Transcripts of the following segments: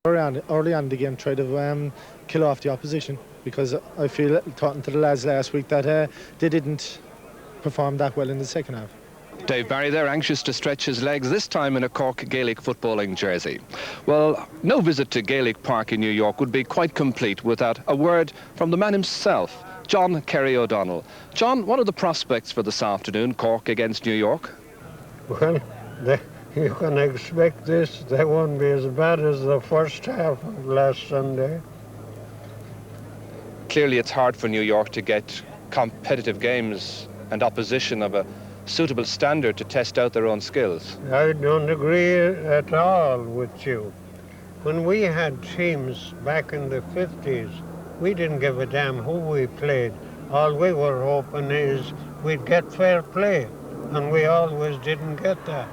Early on in the game, try to kill off the opposition, because I feel, talking to the lads last week, that they didn't perform that well in the second half. Dave Barry there, anxious to stretch his legs, this time in a Cork Gaelic footballing jersey. Well, no visit to Gaelic Park in New York would be quite complete without a word from the man himself, John Kerry O'Donnell. John, what are the prospects for this afternoon, Cork against New York? Well, you can expect this. They won't be as bad as the first half of last Sunday. Clearly it's hard for New York to get competitive games and opposition of a suitable standard to test out their own skills. I don't agree at all with you. When we had teams back in the 50s, we didn't give a damn who we played. All we were hoping is we'd get fair play, and we always didn't get that.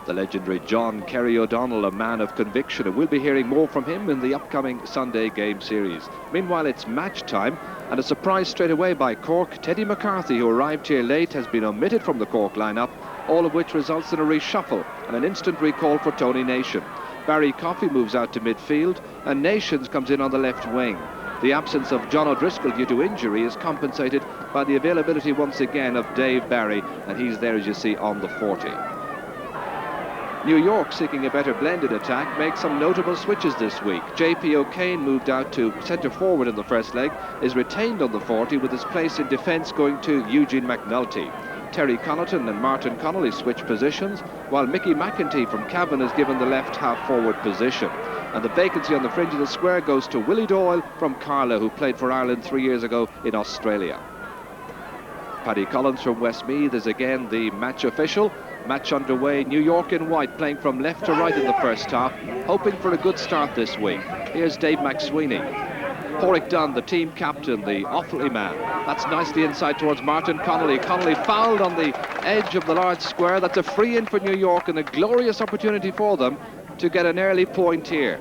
The legendary John Kerry O'Donnell, a man of conviction, and we'll be hearing more from him in the upcoming Sunday game series. Meanwhile, it's match time, and a surprise straight away by Cork. Teddy McCarthy, who arrived here late, has been omitted from the Cork lineup, all of which results in a reshuffle and an instant recall for Tony Nation. Barry Coffey moves out to midfield, and Nations comes in on the left wing. The absence of John O'Driscoll due to injury is compensated by the availability once again of Dave Barry, and he's there, as you see, on the 40. New York, seeking a better blended attack, makes some notable switches this week. J.P. O'Kane, moved out to centre forward in the first leg, is retained on the 40, with his place in defence going to Eugene McNulty. Terry Connaughton and Martin Connolly switch positions, while Mickey McEntee from Cavan is given the left half-forward position. And the vacancy on the fringe of the square goes to Willie Doyle from Carlow, who played for Ireland 3 years ago in Australia. Paddy Collins from Westmeath is again the match official. Match underway, New York in white, playing from left to right in the first half, hoping for a good start this week. Here's Dave McSweeney. Porrick Dunn, the team captain, the Offaly man. That's nicely inside towards Martin Connolly. Connolly fouled on the edge of the large square. That's a free in for New York, and a glorious opportunity for them to get an early point here.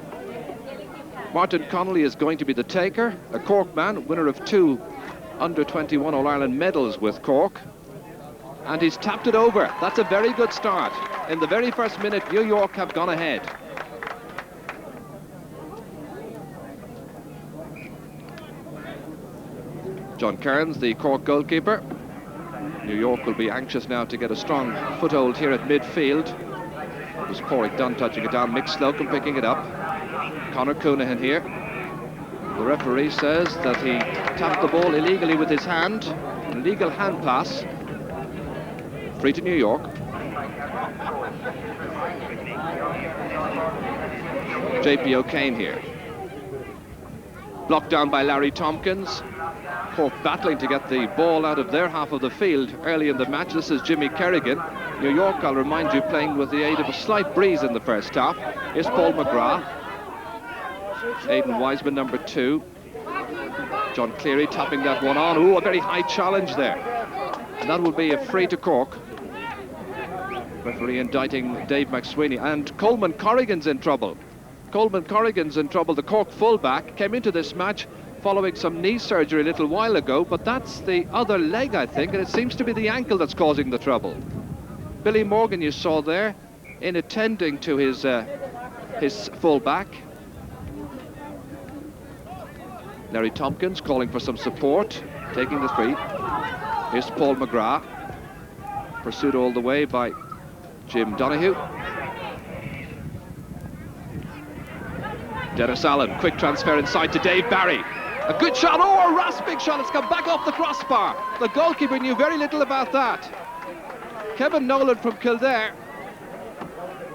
Martin Connolly is going to be the taker, a Cork man, winner of 2 under-21 All-Ireland medals with Cork. And he's tapped it over. That's a very good start. In the very first minute, New York have gone ahead. John Kearns, the Cork goalkeeper. New York will be anxious now to get a strong foothold here at midfield. It was Porrick Dunn touching it down, Mick Slocum picking it up. Conor Coonahan here. The referee says that he tapped the ball illegally with his hand. Illegal hand pass. Free to New York. J.P. O'Kane here. Blocked down by Larry Tompkins. Cork battling to get the ball out of their half of the field early in the match. This is Jimmy Kerrigan. New York, I'll remind you, playing with the aid of a slight breeze in the first half. Here's Paul McGrath. Aidan Wiseman, number 2. John Cleary tapping that one on. Ooh, a very high challenge there. And that will be a free to Cork. Referee indicting Dave McSweeney. And Coleman Corrigan's in trouble. Coleman Corrigan's in trouble. The Cork fullback came into this match following some knee surgery a little while ago, but that's the other leg, I think, and it seems to be the ankle that's causing the trouble. Billy Morgan, you saw there, in attending to his fullback. Larry Tompkins calling for some support, taking the free. Here's Paul McGrath, pursued all the way by Jim Donahue. Dennis Allen, quick transfer inside to Dave Barry. A good shot, oh, a rasping shot, it's come back off the crossbar. The goalkeeper knew very little about that. Kevin Nolan from Kildare,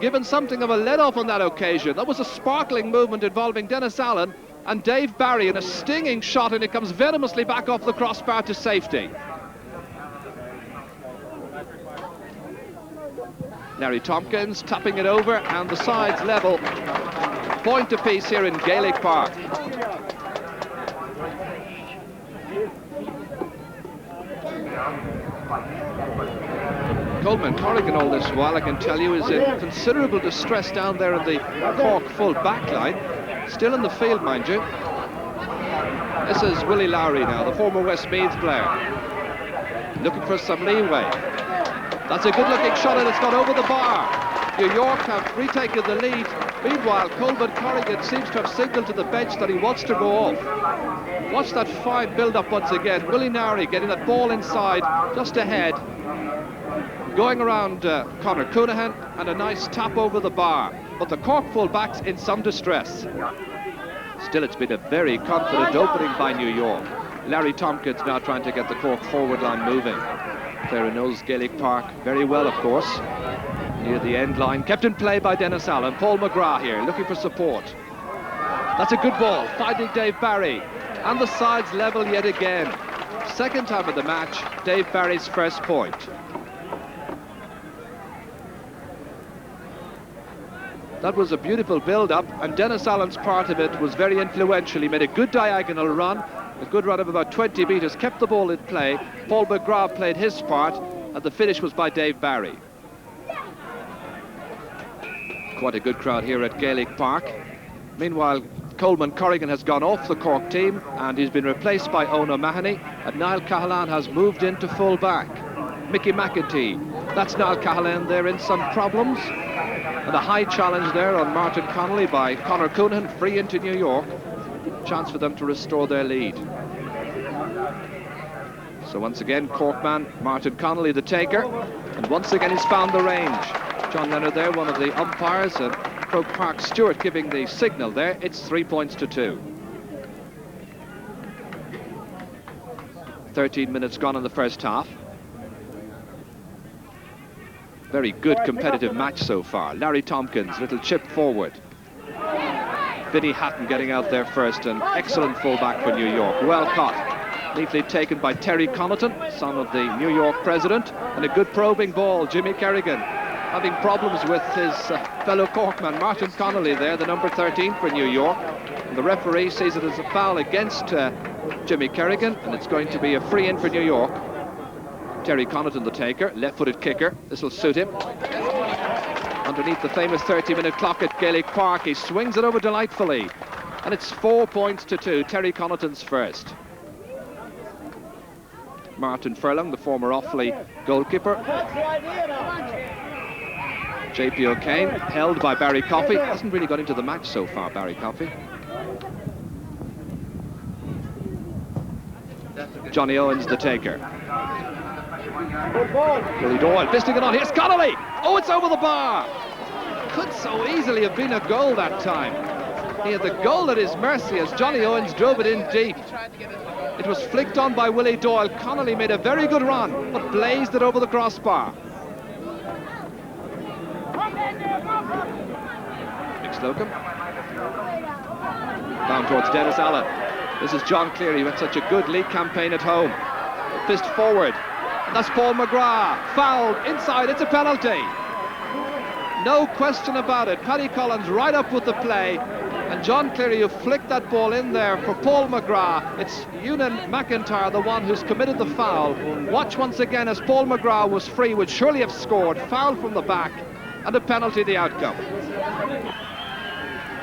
given something of a let-off on that occasion. That was a sparkling movement involving Dennis Allen and Dave Barry, in a stinging shot, and it comes venomously back off the crossbar to safety. Larry Tompkins tapping it over, and the sides level. Point apiece here in Gaelic Park. Coleman Corrigan all this while, I can tell you, is in considerable distress down there in the Cork full back line. Still in the field, mind you. This is Willie Lowry now, the former Westmeath player. Looking for some leeway. That's a good-looking shot, and it's gone over the bar. New York have retaken the lead. Meanwhile, Coleman Corrigan seems to have signalled to the bench that he wants to go off. Watch that fine build-up once again. Willie Nari getting that ball inside, just ahead. Going around Conor Coonahan, and a nice tap over the bar. But the Cork full-backs in some distress. Still, it's been a very confident opening by New York. Larry Tompkins now trying to get the Cork forward line moving. Clare knows Gaelic Park very well, of course. Near the end line, kept in play by Dennis Allen. Paul McGrath here, looking for support. That's a good ball, finding Dave Barry. And the sides level yet again. Second time of the match, Dave Barry's first point. That was a beautiful build-up, and Dennis Allen's part of it was very influential. He made a good diagonal run, a good run of about 20 metres, kept the ball in play. Paul McGrath played his part, and the finish was by Dave Barry. Quite a good crowd here at Gaelic Park. Meanwhile, Coleman Corrigan has gone off the Cork team, and he's been replaced by Eoin O'Mahony, and Niall Cahalane has moved into full-back. Mickey McEntee, that's Niall Cahalane there in some problems. And a high challenge there on Martin Connolly by Conor Coonahan, free into New York. Chance for them to restore their lead. So once again, Corkman Martin Connolly the taker, and once again he's found the range. John Leonard there, one of the umpires, and Croke Park Stewart giving the signal there. It's 3 points to 2. 13 minutes gone in the first half. Very good competitive match so far. Larry Tompkins, little chip forward. Vinnie Hatton getting out there first, an excellent fullback for New York. Well caught. Neatly taken by Terry Connaughton, son of the New York president. And a good probing ball. Jimmy Kerrigan having problems with his fellow Corkman, Martin Connolly there, the number 13 for New York. And the referee sees it as a foul against Jimmy Kerrigan, and it's going to be a free in for New York. Terry Connaughton the taker, left-footed kicker. This will suit him. Underneath the famous 30-minute clock at Gaelic Park, he swings it over delightfully. And it's 4 points to 2. Terry Connaughton's first. Martin Furlong, the former Offaly goalkeeper. J.P. O'Kane, held by Barry Coffey. Hasn't really got into the match so far, Barry Coffey. Johnny Owens the taker. Willie Doyle fisting it on. Here's Connolly. Oh, it's over the bar. Could so easily have been a goal that time. He had the goal at his mercy as Johnny Owens drove it in deep. It was flicked on by Willie Doyle. Connolly made a very good run, but blazed it over the crossbar. Nick Slocum. Down towards Dennis Allen. This is John Cleary, who had such a good league campaign at home. Fist forward. And that's Paul McGrath. Fouled inside. It's a penalty. No question about it. Paddy Collins right up with the play. And John Cleary, who flicked that ball in there for Paul McGrath. It's Ewan McIntyre, the one who's committed the foul. Watch once again as Paul McGrath was free, would surely have scored. Foul from the back. And a penalty the outcome.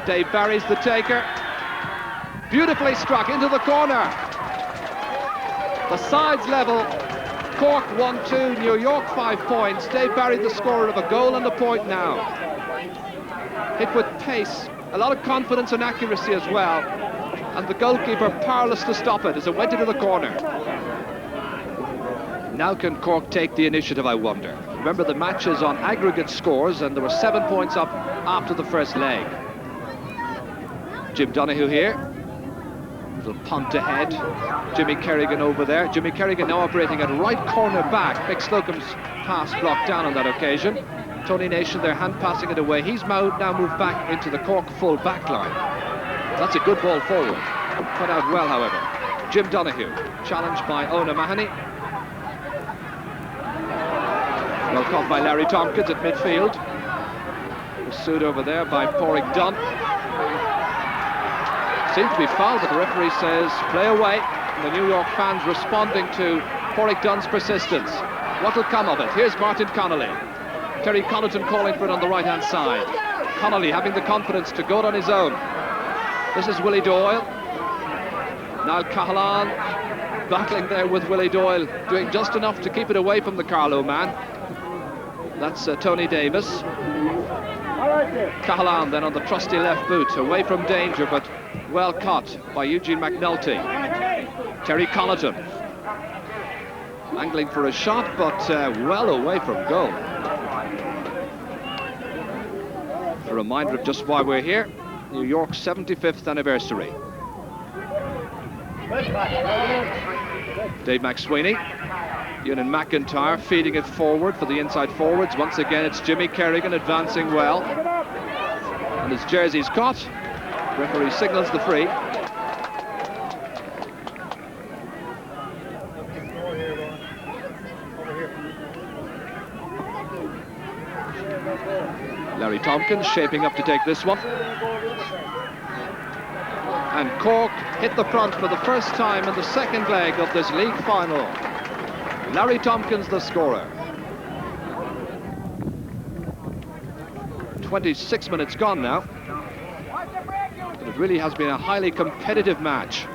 Dave Barry's the taker. Beautifully struck into the corner. The sides level. Cork 1-2, New York 5 points. Dave Barry the scorer of a goal and a point now. Hit with pace, a lot of confidence and accuracy as well. And the goalkeeper powerless to stop it as it went into the corner. Now can Cork take the initiative, I wonder? Remember, the match is on aggregate scores, and there were 7 points up after the first leg. Jim Donahue here. Little punt ahead. Jimmy Kerrigan over there. Jimmy Kerrigan now operating at right corner back. Mick Slocum's pass blocked down on that occasion. Tony Nation there hand passing it away. He's now moved back into the Cork full back line. That's a good ball forward. Cut out well, however. Jim Donahue, challenged by Eoin O'Mahony. Well caught by Larry Tompkins at midfield. Pursued over there by Pádraig Dunn. Seemed to be fouled, but the referee says play away. And the New York fans responding to Pádraig Dunn's persistence. What will come of it? Here's Martin Connolly. Terry Connaughton calling for it on the right-hand side. Connolly having the confidence to go it on his own. This is Willie Doyle. Niall Cahalane battling there with Willie Doyle, doing just enough to keep it away from the Carlow man. That's Tony Davis. Cahalane then on the trusty left boot, away from danger, but well caught by Eugene McNulty. Terry Connaughton angling for a shot, but well away from goal. A reminder of just why we're here, New York's 75th anniversary. Dave McSweeney, Ewan McIntyre feeding it forward for the inside forwards. Once again, it's Jimmy Kerrigan advancing well. And his jersey's caught. Referee signals the free. Larry Tompkins shaping up to take this one. And Cork hit the front for the first time in the second leg of this league final. Larry Tompkins the scorer. 26 minutes gone now. But it really has been a highly competitive match.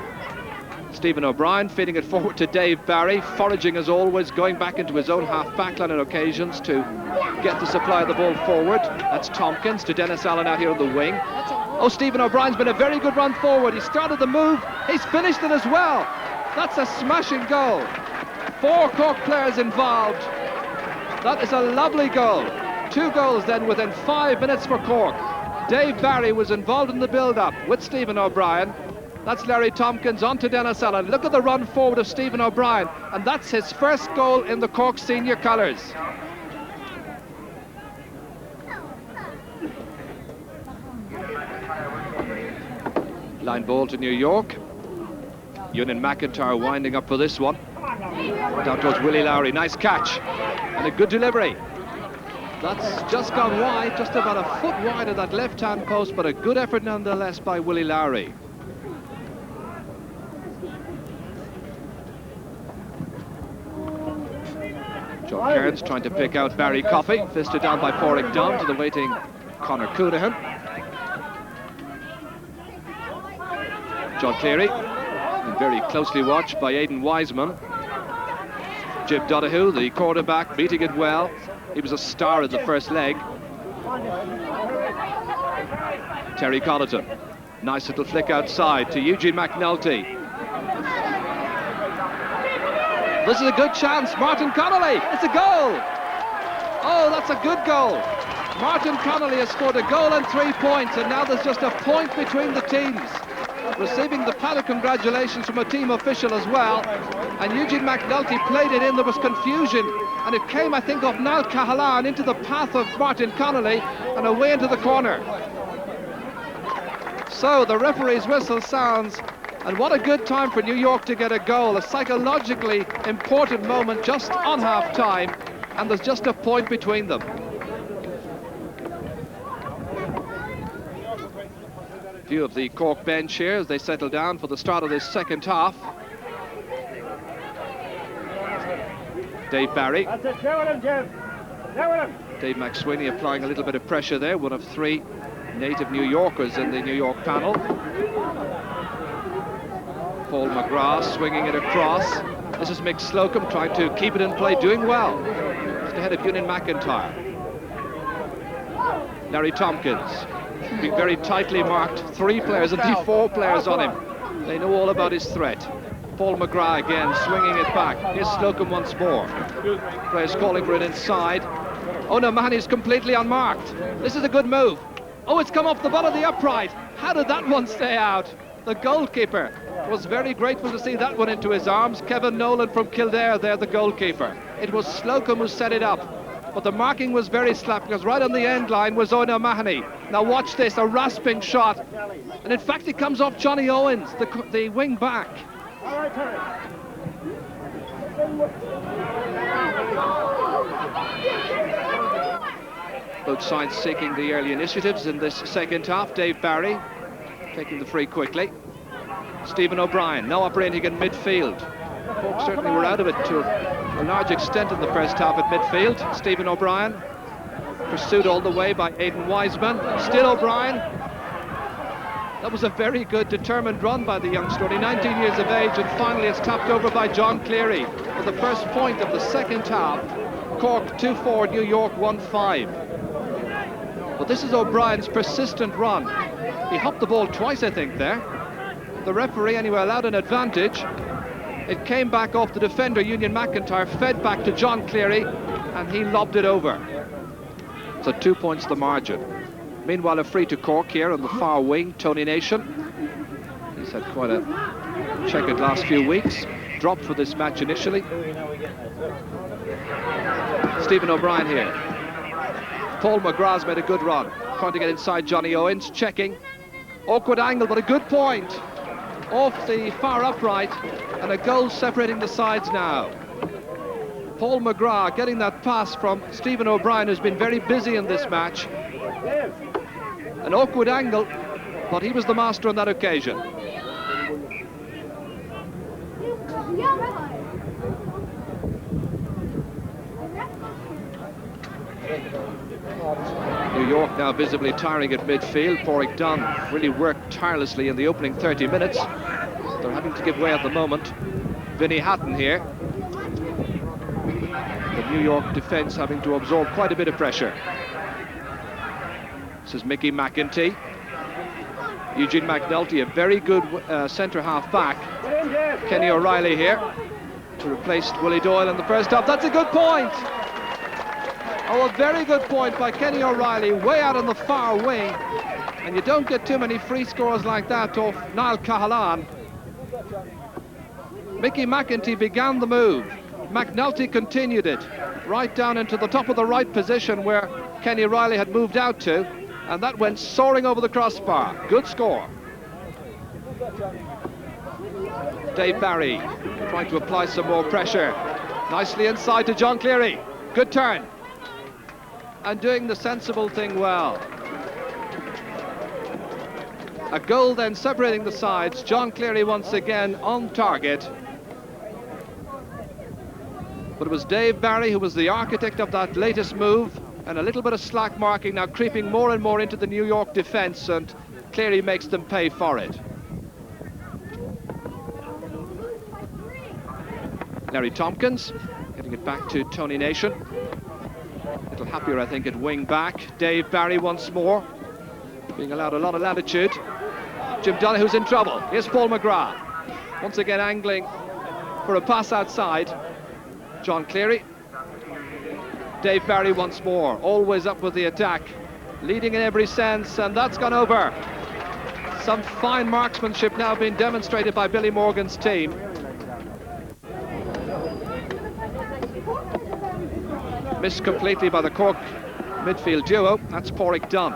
Stephen O'Brien feeding it forward to Dave Barry, foraging as always, going back into his own half backline on occasions to get the supply of the ball forward. That's Tompkins to Dennis Allen out here on the wing. Oh, Stephen O'Brien's been a very good run forward. He started the move, he's finished it as well. That's a smashing goal. 4 Cork players involved. That is a lovely goal. 2 goals then within 5 minutes for Cork. Dave Barry was involved in the build-up with Stephen O'Brien. That's Larry Tompkins on to Dennis Allen. Look at the run forward of Stephen O'Brien, and that's his first goal in the Cork senior colours. Line ball to New York. Ewan McIntyre winding up for this one. Down towards Willie Lowry. Nice catch and a good delivery. That's just gone wide, just about a foot wide of that left-hand post, but a good effort nonetheless by Willie Lowry. John Cairns trying to pick out Barry Coffey, fisted down by Pádraig Dunn to the waiting Conor Coonahan. John Cleary, very closely watched by Aidan Wiseman. Jim Donahue, the quarterback, beating it well. He was a star in the first leg. Terry Connaughton, nice little flick outside to Eugene McNulty. This is a good chance, Martin Connolly, it's a goal! Oh, that's a good goal. Martin Connolly has scored a goal and 3 points, and now there's just a point between the teams. Receiving the pat of congratulations from a team official as well. And Eugene McNulty played it in, there was confusion, and it came, I think, off Niall Cahalane into the path of Martin Connolly and away into the corner. So the referee's whistle sounds, and what a good time for New York to get a goal, a psychologically important moment just on half-time, and there's just a point between them. View of the Cork bench here as they settle down for the start of this second half. Dave Barry. Dave McSweeney applying a little bit of pressure there, one of 3 native New Yorkers in the New York panel. Paul McGrath swinging it across. This is Mick Slocum trying to keep it in play, doing well. Just ahead of Ewan McIntyre. Larry Tompkins being very tightly marked. 3 players, indeed 4 players on him. They know all about his threat. Paul McGrath again swinging it back. Here's Slocum once more. Players calling for it inside. Oh no, Mahoney's completely unmarked. This is a good move. Oh, it's come off the butt of the upright. How did that one stay out? The goalkeeper was very grateful to see that one into his arms. Kevin Nolan from Kildare there, the goalkeeper. It was Slocum who set it up. But the marking was very slap, because right on the end line was Owen O'Mahony. Now watch this, a rasping shot. And in fact it comes off Johnny Owens, the wing back. Both sides seeking the early initiatives in this second half. Dave Barry taking the free quickly. Stephen O'Brien now operating in midfield. Cork certainly were out of it to a large extent in the first half at midfield. Stephen O'Brien pursued all the way by Aidan Wiseman. Still O'Brien. That was a very good determined run by the youngster, only 19 years of age, and finally it's tapped over by John Cleary for the first point of the second half. Cork 2-4, New York 1-5. But this is O'Brien's persistent run. He hopped the ball twice, I think, there. The referee, anyway, allowed an advantage. It came back off the defender, Union McIntyre, fed back to John Cleary, and he lobbed it over. So 2 points the margin. Meanwhile, a free to Cork here on the far wing, Tony Nation. He's had quite a checkered last few weeks. Dropped for this match initially. Stephen O'Brien here. Paul McGrath's made a good run. Trying to get inside Johnny Owens, checking. Awkward angle, but a good point. Off the far upright, and a goal separating the sides now. Paul McGrath getting that pass from Stephen O'Brien, who's been very busy in this match. An awkward angle, but he was the master on that occasion. New York now visibly tiring at midfield. Porrick Dunn really worked tirelessly in the opening 30 minutes. They're having to give way at the moment. Vinnie Hatton here. The New York defence having to absorb quite a bit of pressure. This is Mickey McEntee. Eugene McNulty, a very good centre half back. Kenny O'Reilly here, who replaced Willie Doyle in the first half. That's a good point. Oh, a very good point by Kenny O'Reilly, way out on the far wing. And you don't get too many free scores like that off Niall Cahalan. Mickey McEntee began the move. McNulty continued it, right down into the top of the right position where Kenny O'Reilly had moved out to. And that went soaring over the crossbar. Good score. Dave Barry trying to apply some more pressure. Nicely inside to John Cleary. Good turn. And doing the sensible thing well. A goal then separating the sides. John Cleary once again on target. But it was Dave Barry who was the architect of that latest move. And a little bit of slack marking now creeping more and more into the New York defence, and Cleary makes them pay for it. Larry Tompkins getting it back to Tony Nation. A little happier, I think, at wing back. Dave Barry once more, being allowed a lot of latitude. Jim Donaghue's in trouble. Here's Paul McGrath. Once again angling for a pass outside. John Cleary. Dave Barry once more, always up with the attack, leading in every sense, and that's gone over. Some fine marksmanship now being demonstrated by Billy Morgan's team. Missed completely by the Cork midfield duo, that's Porrick Dunn.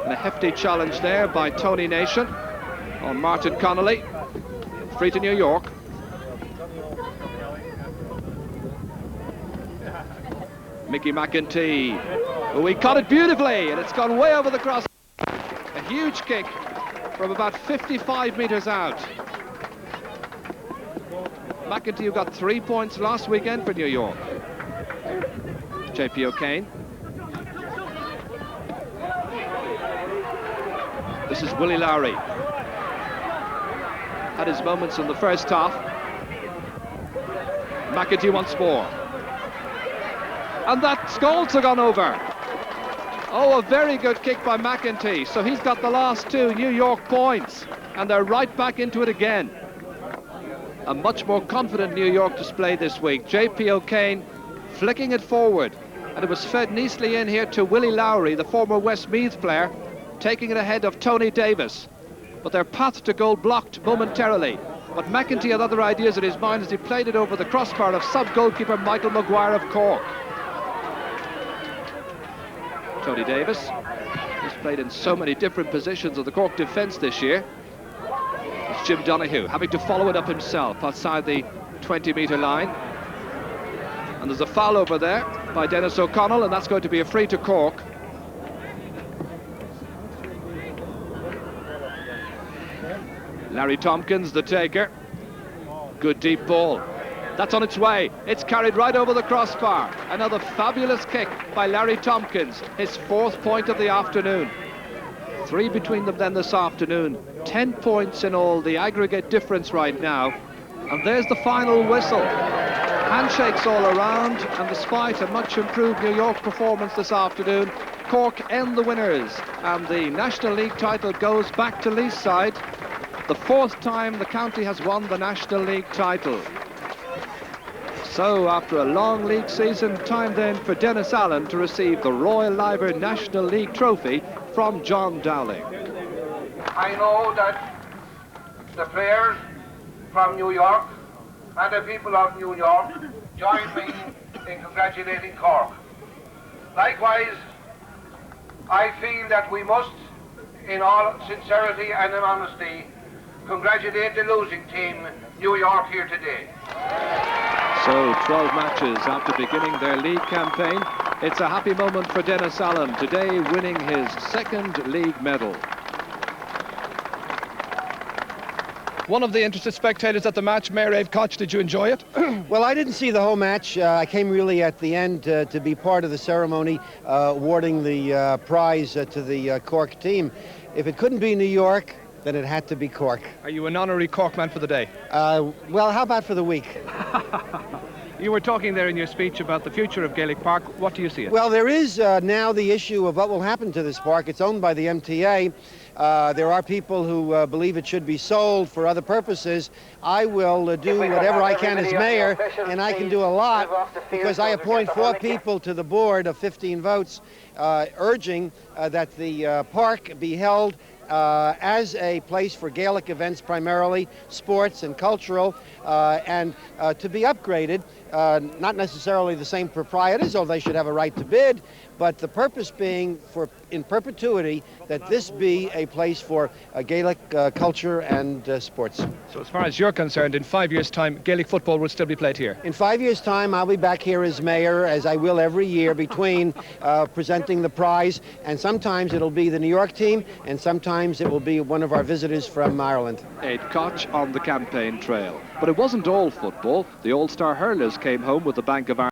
And a hefty challenge there by Tony Nation on Martin Connolly. Free to New York. Mickey McEntee. Oh, he caught it beautifully, and it's gone way over the cross. A huge kick from about 55 metres out. McEntee, who got 3 points last weekend for New York. J.P. O'Kane. This is Willie Lowry. Had his moments in the first half. McEntee once more. And that goal's gone over. Oh, a very good kick by McEntee. So he's got the last 2 New York points, and they're right back into it again. A much more confident New York display this week. J.P. O'Kane flicking it forward, and it was fed nicely in here to Willie Lowry, the former Westmeath player, taking it ahead of Tony Davis. But their path to goal blocked momentarily. But McEntee had other ideas in his mind as he played it over the crossbar of sub-goalkeeper Michael Maguire of Cork. Tony Davis, he's played in so many different positions of the Cork defence this year. It's Jim Donahue having to follow it up himself outside the 20-metre line. And there's a foul over there by Dennis O'Connell, and that's going to be a free to Cork. Larry Tompkins, the taker. Good deep ball. That's on its way. It's carried right over the crossbar. Another fabulous kick by Larry Tompkins, his 4th point of the afternoon. 3 between them then this afternoon. 10 points in all, the aggregate difference right now. And there's the final whistle. Handshakes all around, and despite a much improved New York performance this afternoon, Cork end the winners, and the National League title goes back to Leeside. The 4th time the county has won the National League title. So, after a long league season, time then for Dennis Allen to receive the Royal Liver National League trophy from John Dowling. I know that the players from New York and the people of New York join me in congratulating Cork. Likewise, I feel that we must, in all sincerity and in honesty, congratulate the losing team, New York, here today. So 12 matches after beginning their league campaign. It's a happy moment for Dennis Allen, today winning his 2nd league medal. One of the interested spectators at the match, Mayor Ave Koch, did you enjoy it? Well, I didn't see the whole match. I came really at the end to be part of the ceremony awarding the prize to the Cork team. If it couldn't be New York, then it had to be Cork. Are you an honorary Cork man for the day? Well, how about for the week? You were talking there in your speech about the future of Gaelic Park. What do you see it? Well, there is now the issue of what will happen to this park. It's owned by the MTA. There are people who believe it should be sold for other purposes. I will do whatever I can as mayor, and I can do a lot because I appoint 4 people to the board of 15 votes, urging that the park be held as a place for Gaelic events, primarily sports and cultural, and to be upgraded. Not necessarily the same proprietors, although they should have a right to bid, but the purpose being for in perpetuity that this be a place for Gaelic culture and sports. So as far as you're concerned, in 5 years' time, Gaelic football will still be played here? In 5 years' time, I'll be back here as mayor, as I will every year, between presenting the prize, and sometimes it'll be the New York team, and sometimes it will be one of our visitors from Ireland. Ed Koch on the campaign trail. But it wasn't all football. The All-Star hurlers came home with the Bank of Ireland